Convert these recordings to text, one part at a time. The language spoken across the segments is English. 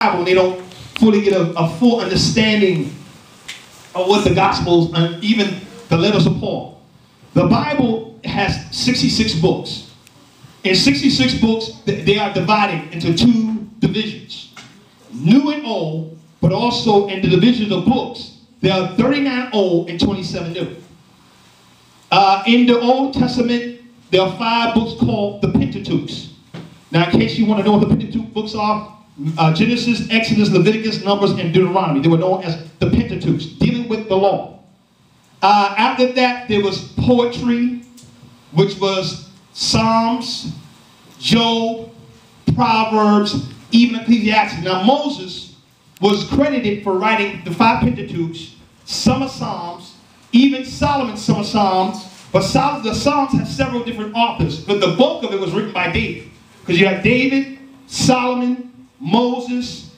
Bible, they don't fully get a full understanding of what the Gospels and even the letters of Paul. The Bible has 66 books. In 66 books, they are divided into two divisions, New and Old, but also in the division of books, there are 39 Old and 27 New. In the Old Testament, there are 5 books called the Pentateuch. Now, in case you want to know what the Pentateuch books are, Genesis, Exodus, Leviticus, Numbers, and Deuteronomy. They were known as the Pentateuch, dealing with the law. After that, there was poetry, which was Psalms, Job, Proverbs, even Ecclesiastes. Now, Moses was credited for writing the 5 Pentateuch, some are Psalms, even Solomon, some are Psalms, but the Psalms have several different authors. But the bulk of it was written by David. Because you have David, Solomon, Moses,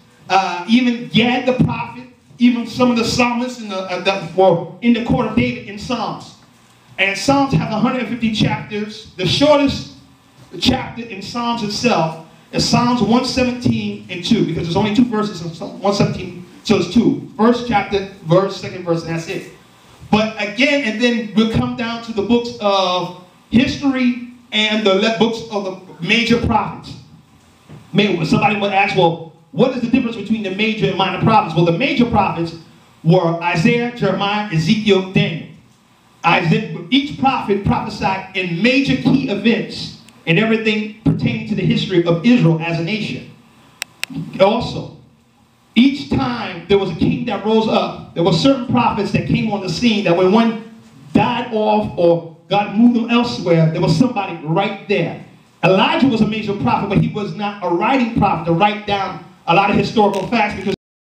even Gad the prophet, even some of the psalmists that were in the court of David in Psalms. And Psalms have 150 chapters. The shortest chapter in Psalms itself is Psalms 117 and 2, because there's only 2 verses in Psalm 117, so it's 2. First chapter, verse, second verse, and that's it. But again, and then we'll come down to the books of history and the books of the major prophets. Maybe somebody would ask, well, what is the difference between the major and minor prophets? Well, the major prophets were Isaiah, Jeremiah, Ezekiel, Daniel. Each prophet prophesied in major key events and everything pertaining to the history of Israel as a nation. Also, each time there was a king that rose up, there were certain prophets that came on the scene that when one died off or God moved them elsewhere, there was somebody right there. Elijah was a major prophet, but he was not a writing prophet to write down a lot of historical facts, because